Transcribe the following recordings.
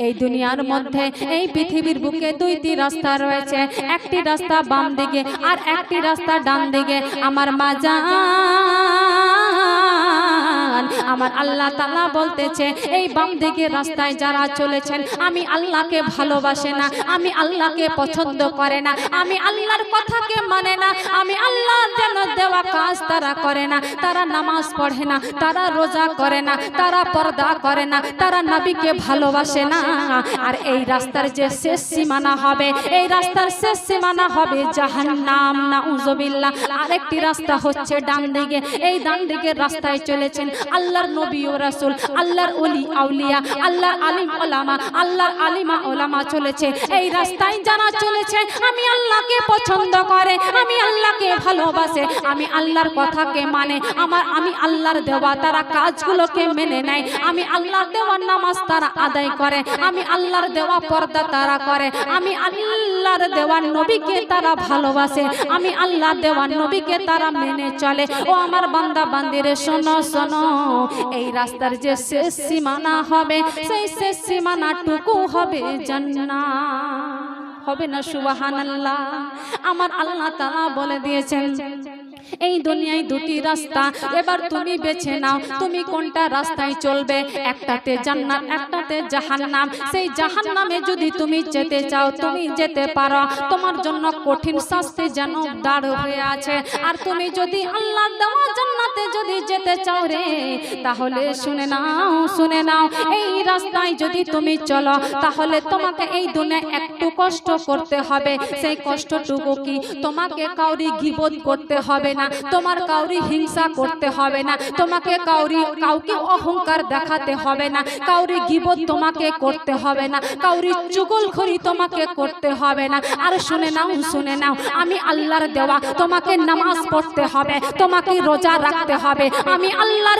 এই দুনিয়ার মধ্যে এই পৃথিবীর বুকে দুইটি রাস্তা রয়েছে, একটি রাস্তা বাম দিকে আর একটি রাস্তা ডান দিকে। আমার মা জান, আমার আল্লাহ তাআলা বলতেছে এই বাম দিকে রাস্তায় যারা চলেছেন আমি আল্লাহকে ভালোবাসে না, আমি আল্লাহকে পছন্দ করে না, আমি আল্লাহর কথাকে মানে না, আমি আল্লাহর যেন দেওয়া কাজ তারা করে না, তারা নামাজ পড়ে না, তারা রোজা করে না, তারা পর্দা করে না, তারা নবীকে ভালোবাসে না। আর এই রাস্তার যে শেষ সীমানা হবে, এই রাস্তার শেষ সীমানা হবে জাহান্নাম, নাউজুবিল্লাহ। আরেকটি রাস্তা হচ্ছে ডান দিকে। এই ডান দিকের রাস্তায় চলেছেন আল্লাহর নবী ও রাসূল, আল্লাহর ওলি আউলিয়া, আল্লাহর আলিম ওলামা, আল্লাহর আলিমা ওলামা চলেছে। এই রাস্তায় যারা চলেছে আমি আল্লাহকে পছন্দ করে, আমি আল্লাহকে ভালোবাসে, আমি আল্লাহর কথাকে মানে, আমি আল্লাহর দেওয়া তারা কাজগুলোকে মেনে নেয়, আমি আল্লাহর দেওয়া নামাজ তারা আদায় করে, আমি আল্লাহর দেওয়া পর্দা তারা করে, আমি আল্লাহর দেওয়া নবীকে তারা ভালোবাসে, আমি আল্লাহর দেওয়া নবীকে তারা মেনে চলে। ও আমার বান্দা বান্দিরে শোনো শোনো, এই রাস্তার যে শেষ সীমানা হবে সেই শেষ সীমানাটুকু হবে জান্নাত। হবে না সুবহানাল্লাহ? আমার আল্লাহ তাআলা বলে দিয়েছেন এই দুনিয়ায় দুটি রাস্তা, এবার তুমি বেছে নাও তুমি কোনটা রাস্তায় চলবে। একটাতে জান্নাত, একটাতে জাহান্নাম। সেই জাহান্নামে যদি তুমি যেতে চাও তুমি যেতে পারো, তোমার জন্য কঠিন শাস্তি যেন দাঁড় হয়ে আছে। আর তুমি যদি আল্লাহর দেওয়া জান্নাতে যদি যেতে চাও রে, তাহলে শুনে নাও শুনে নাও, এই রাস্তায় যদি তুমি চলো তাহলে তোমাকে এই দুনিয়ায় একটু কষ্ট করতে হবে। সেই কষ্টটুকু কি? তোমাকে কাউরি গীবত করতে হবে না, তোমার কাউরি হিংসা করতে হবে না, তোমাকে কাউকে অহংকার দেখাতে হবে না, কাউরি গীবত তোমাকে করতে হবে না, কাউরি চুগলখড়ি তোমাকে করতে হবে না। আর শুনে নাও শুনে নাও, আমি আল্লাহর দেওয়া তোমাকে নামাজ পড়তে হবে, তোমাকে রোজা রাখতে হবে, আমি আল্লাহর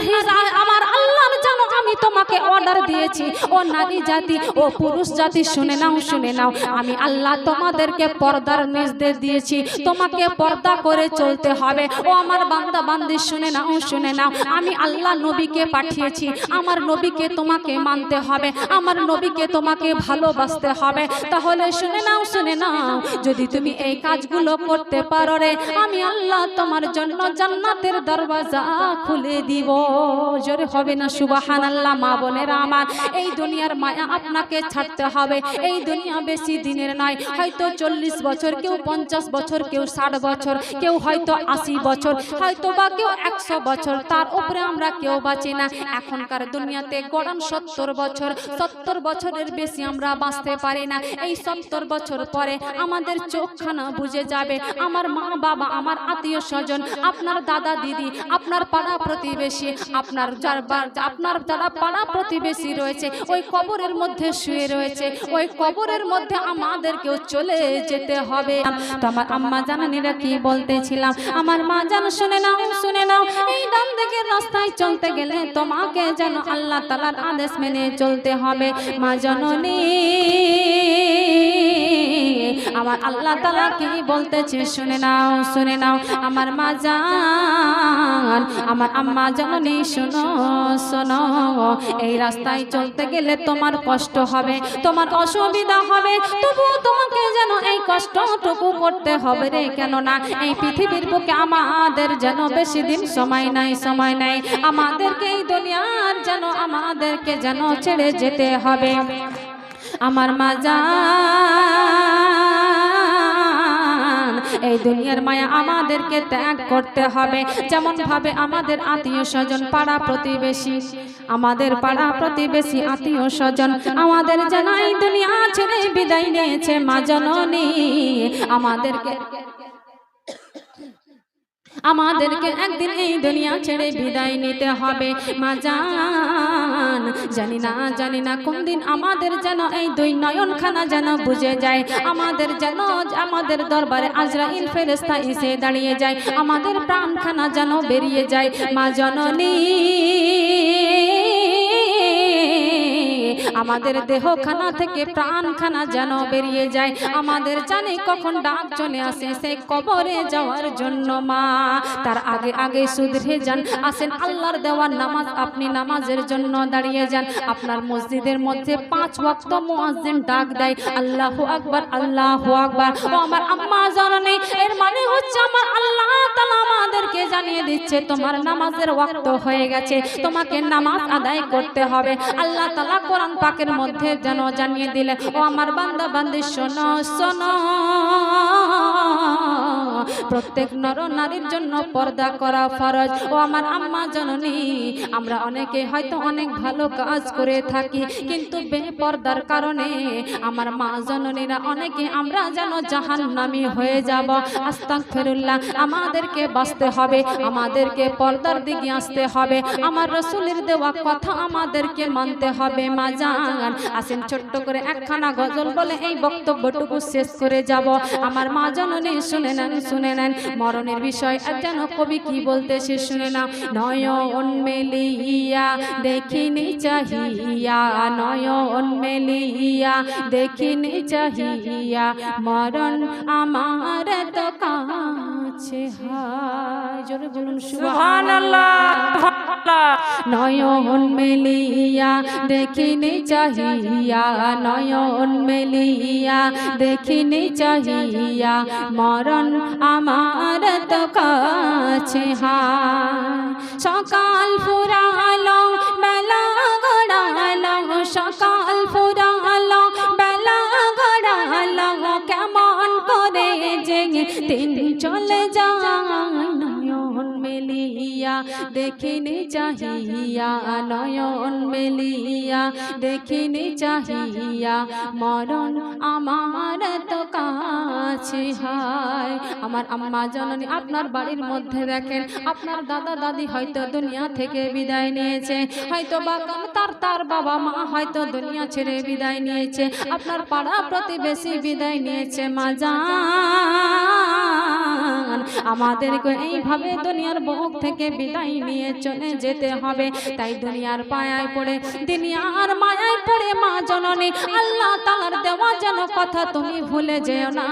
আমার আল্লাহর জানো আমি তোমাকে অর্ডার দিয়েছি। ও নারী জাতি, ও পুরুষ জাতি শুনে নাও শুনে নাও, আমি আল্লাহ তোমাদেরকে পর্দার নির্দেশ দিয়েছি, তোমাকে পর্দা করে চলতে হবে। ও আমার বান্দা বান্দি শুনে নাও শুনে নাও, আমি আল্লাহ নবীকে পাঠিয়েছি, আমার নবীকে তোমাকে মানতে হবে, আমার নবীকে তোমাকে ভালোবাসতে হবে। তাহলে শুনে নাও শুনে নাও, যদি তুমি এই কাজগুলো করতে পারো রে, আমি আল্লাহ তোমার জন্য জান্নাতের দরওয়াজা খুলে দিব। জোরে হবে না সুবহানাল্লাহ? মা বোনেরা আমার, এই দুনিয়ার মায়া আপনাকে ছাড়তে হবে। এই দুনিয়া বেশি দিনের নয়, হয়তো 40 বছর, কেউ 50 বছর, কেউ 60 বছর, কেউ হয়তো 80 বছর, হয়তো বা কেউ 100 বছর, তার উপরে আমরা কেউ বাঁচি না। এখনকার দুনিয়াতে গড়ন 70 বছর, 70 বছরের বেশি আমরা বাঁচতে পারি না। এই 70 বছর পরে আমাদের চোখখানা বুঝে যাবে। আমার মা বাবা, আমার আত্মীয় স্বজন, আপনার দাদা দিদি, আপনার পাড়া প্রতিবেশী, আপনার যারা পাড়া প্রতিবেশী রয়েছে ওই কবরের মধ্যে শুয়ে রয়েছে, ওই কবরের মধ্যে আমাদেরকেও চলে যেতে হবে। তো আমার আম্মা জানানিরা কি বলতেছিলাম, আমার মা জান শুনে নাও শুনে নাও, এই ডান দিকের রাস্তায় চলতে গেলে তোমাকে যেন আল্লাহ তাআলার আদেশ মেনে চলতে হবে। মা জননী, আমার আল্লাহ তাআলা কি বলতেছে শুনে নাও শুনে নাও, আমার মা জান, আমার আম্মা জননী শোনো শোনো, এই রাস্তায় চলতে গেলে তোমার কষ্ট হবে, তোমার অসুবিধা হবে, তবুও তোমাকে যেন এই কষ্টটুকু করতে হবে রে। কেননা এই পৃথিবীর বুকে আমাদের যেন বেশি দিন সময় নাই, সময় নাই, আমাদেরকে এই দুনিয়ার যেন আমাদেরকে যেন ছেড়ে যেতে হবে। আমার মা জান, এই দুনিয়ার মায়া আমাদেরকে ত্যাগ করতে হবে। যেমন ভাবে আমাদের আত্মীয় স্বজন, পাড়া প্রতিবেশী, আমাদের পাড়া প্রতিবেশী আত্মীয় স্বজন আমাদের যেন এই দুনিয়া ছেড়ে বিদায় নিয়েছে। মা জননী, আমাদেরকে একদিন এই দুনিয়া ছেড়ে বিদায় নিতে হবে। মা জান, জানি না কোন দিন আমাদের যেন এই দুই নয়নখানা যেন বুঝে যায়, আমাদের যেন আমাদের দরবারে আজরাইল ফেরেশতা এসে দাঁড়িয়ে যায়, আমাদের প্রাণখানা যেন বেরিয়ে যায়। মা জননী, আমাদের দেহখানা থেকে প্রাণখানা যেন বেরিয়ে যায়। আমাদের জানি কখন ডাক চলে আসে সেই কবরে যাওয়ার জন্য মা, তার আগে আগে শুধরে যান। আসেন আল্লাহর দেওয়া নামাজ, আপনি নামাজের জন্য দাঁড়িয়ে যান। আপনার মসজিদের মধ্যে 5 ওয়াক্ত মুয়াজ্জিন ডাক দেয় আল্লাহু আকবার, আল্লাহু আকবার। ও আমার আম্মা জানেন, এর মানে হচ্ছে আমার আল্লাহ তাআলা আমাদেরকে জানিয়ে দিচ্ছে তোমার নামাজের ওয়াক্ত হয়ে গেছে, তোমাকে নামাজ আদায় করতে হবে। আল্লাহ তাআলা কোরআন পাকের মধ্যে যেন জানিয়ে দিলে, ও আমার বান্দা বান্দি শোনো শোনো, প্রত্যেক নর নারীর জন্য পর্দা করা ফরজ। ও আমার আম্মা জননী, আমরা অনেকে হয়তো অনেক ভালো কাজ করে থাকি, কিন্তু বেপর্দার কারণে আমার মা জননীরা অনেকে আমরা যেন জাহান্নামী হয়ে যাব। আস্তাগফিরুল্লাহ, আমাদেরকে বাঁচতে হবে, আমাদেরকে পর্দার দিকে আসতে হবে, আমার রাসূলের দেওয়া কথা আমাদেরকে মানতে হবে। মা জান, আসেন ছোট্ট করে একখানা গজল বলে এই বক্তব্যটুকু শেষ করে যাব। আমার মা জননী শুনে নেন, শুনে নেন, মরণের বিষয় যেন কবি কি বলতেছে শুনে নাও। নয়ন মেলিয়া দেখিনি চাহিয়া, নয়ন মেলিয়া দেখিনি চাহিয়া, মরণ আমার তো কাছে হায়। জোরে বলুন সুবহানাল্লাহ। নয়ন মেলিয়া দেখিনি চাহিয়া, নয়ন মেলিয়া দেখিনি চাহিয়া, মরণ আমার তো কাছে হায়। সকাল ফুরালো বেলা গড়ালো, সকাল ফুরালো বেলা গড়ালো, কেমন করে যে দিন চলে যায়। নয়ন মেলিয়া দেখিনি চাহিয়া, নয়ন মেলিয়া দেখিনি চাহিয়া, মরণ আমার তো কাছে হায়। আমার আম্মা জননী, আপনার বাড়ির মধ্যে দেখেন আপনার দাদা দাদি হয়তো দুনিয়া থেকে বিদায় নিয়েছে, হয়তো বা তার বাবা মা হয়তো দুনিয়া ছেড়ে বিদায় নিয়েছে, আপনার পাড়া প্রতিবেশী বিদায় নিয়েছে। মা জান, আমাদেরকে এইভাবে দুনিয়ার বুক থেকে বিদায় নিয়ে চলে যেতে হবে। তাই দুনিয়ার পায়ায় পড়ে, দুনিয়ার মায়ায় পড়ে মা জননী আল্লাহ তাআলার দেওয়া যেন কথা তুমি ভুলে যেও না।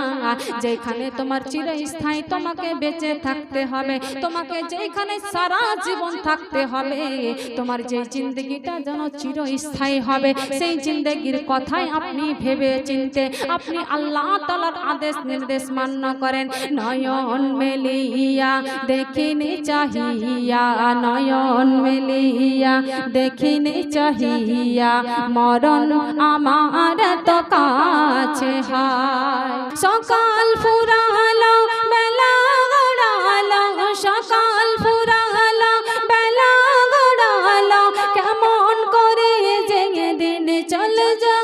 যেখানে তোমার চিরস্থায়ী তোমাকে বেঁচে থাকতে হবে, তোমাকে যেখানে সারা জীবন থাকতে হবে, তোমার যে জিন্দগিটা যেন চিরস্থায়ী হবে, সেই জিন্দগির কথাই আপনি ভেবে চিনতে আপনি আল্লাহ তাআলার আদেশ নির্দেশ মান্য করেন। নয়ন মেলিয়া দেখিনি চাহিয়া, নয়ন মেলিয়া দেখিনি চাহিয়া, মরণ আমার তো কাছে হায়। সকাল ফুরালো বেলা গড়ালো, সকাল ফুরালো বেলা গড়ালো, কেমন করে যে দিন চলে যায়।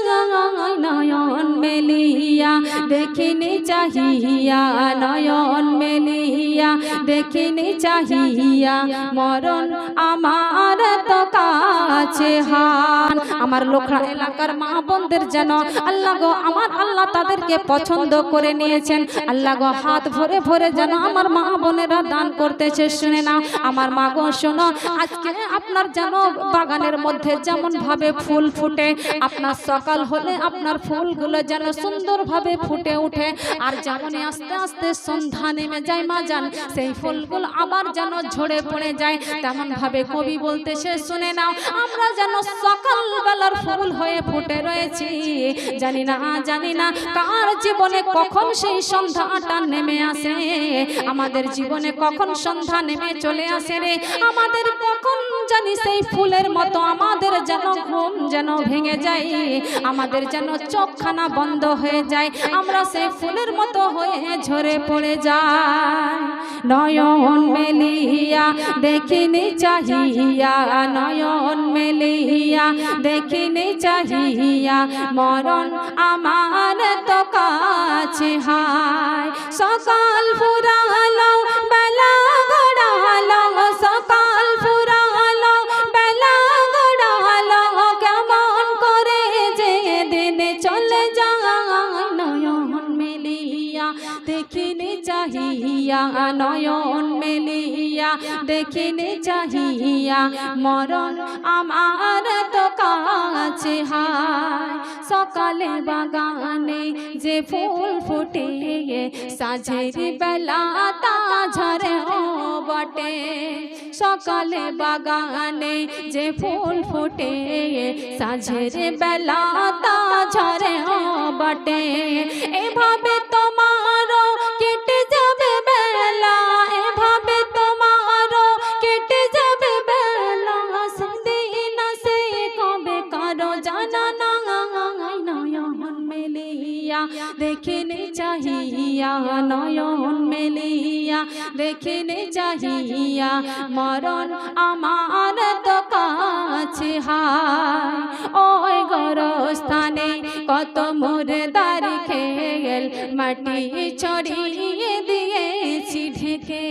নয়ন মেলিয়া দেখিনি চাহিয়া, নয়ন মেলিয়া দেখিনি চাহিয়া, মরণ আমার তো কাছে হায়। আমার লোকরা এলাকার মা বোনদের যেন আল্লাহ গো, আমার আল্লাহ তাদেরকে পছন্দ করে নিয়েছেন। আল্লাহ গো, হাত ভরে ভরে যেন আমার মা বোনেরা দান করতেছে। শুনে নাও আমার মা গো, শোনো, আজকে আপনার যেন বাগানের মধ্যে যেমন ভাবে ফুল ফুটে, আপনার সকাল হলে আপনার ফুলগুলো যেন সুন্দরভাবে ফুটে ওঠে, আর যেমনই আস্তে আস্তে সন্ধ্যা নেমে যায় মা জান, সেই ফুলগুলো আবার যেন ঝরে পড়ে যায়। তেমন ভাবে কবি বলতেছে শুনে নাও, আমরা যেন সকাল বেলার ফুল হয়ে ফুটে রয়েছি। জানি না কার জীবনে কখন সেই সন্ধ্যাটা নেমে আসে, আমাদের জীবনে কখন সন্ধ্যা নেমে চলে আসে রে, আমাদের কখন জানি সেই ফুলের মতো আমাদের যেন ঘুম যেন ভেঙে যায়, আমাদের যেন চোখখানা বন্ধ হয়ে যায়, আমরা সেই ফুলের মতো হয়ে ঝরে পড়ে যাই। নয়ন মেলিয়া দেখিনি চাহিয়া, নয়ন মেলিয়া দেখিনি চাহিয়া, মরণ আমার তো কাছে হায়। সকাল ফুরালো বেলা গড়ালো, সকাল ফুরালো বেলা গড়ালো, কেমন করে যে দিন চলে যায়। নয়ন মেলিয়া দেখিনি চাহিয়া, নয়ন মেলিয়া দেখিনে চাহিয়া মরণ আমার তো কাছে হায় সকালে বাগানে যে ফুল ফুটে সাঁঝের বেলা তা ঝরে ও বটে সকালে বাগানে যে ফুল ফুটে সাঁঝের বেলা তা ঝরে ও বটে এভাবে তোমারও কেটে যাবে বেলা এভাবে তোমারও কেটে যাবে বেলা সেদিন সে কবে কারো জানা না নয়ন মেলিয়া দেখিনে চাহিয়া নয়ন মেলিয়া দেখিনে চাহিয়া মরণ আমার তো কাছে হায় ওই গোরস্থানে কত মুর্দার খেল মাটি ছড়িয়ে দিয়েছি ঢেকে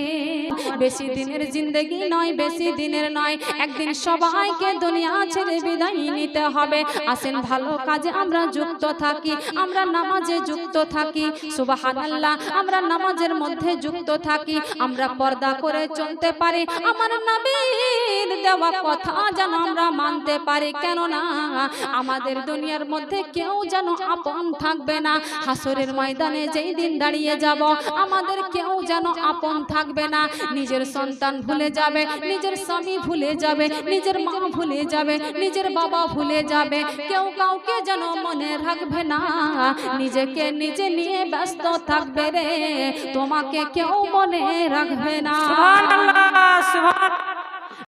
বেশি দিনের জিন্দগি নয় বেশি দিনের নয় একদিন সবাইকে দুনিয়া ছেড়ে বিদায় নিতে হবে আসেন ভালো কাজে আমরা যুক্ত থাকি আমরা নামাজে যুক্ত থাকি সুবহানাল্লাহ আমরা নামাজের মধ্যে যুক্ত থাকি আমরা পর্দা করে চলতে পারি আমার নবীর দেওয়া কথা যেন আমরা মানতে পারি কেননা আমাদের দুনিয়ার মধ্যে কেউ যেন আপন থাকবে না হাসরের ময়দানে যেই দিন দাঁড়িয়ে যাব আমাদের কেউ যেন আপন থাকবে না নিজের সন্তান ভুলে যাবে নিজের স্বামী ভুলে যাবে নিজের মা ভুলে যাবে নিজের বাবা ভুলে যাবে কেউ কাউকে যেন মনে রাখবে না নিজেকে নিজে নিয়ে ব্যস্ত থাকবে রে তোমাকে কেউ মনে রাখবে না। সুবহানাল্লাহ সুবহানাল্লাহ।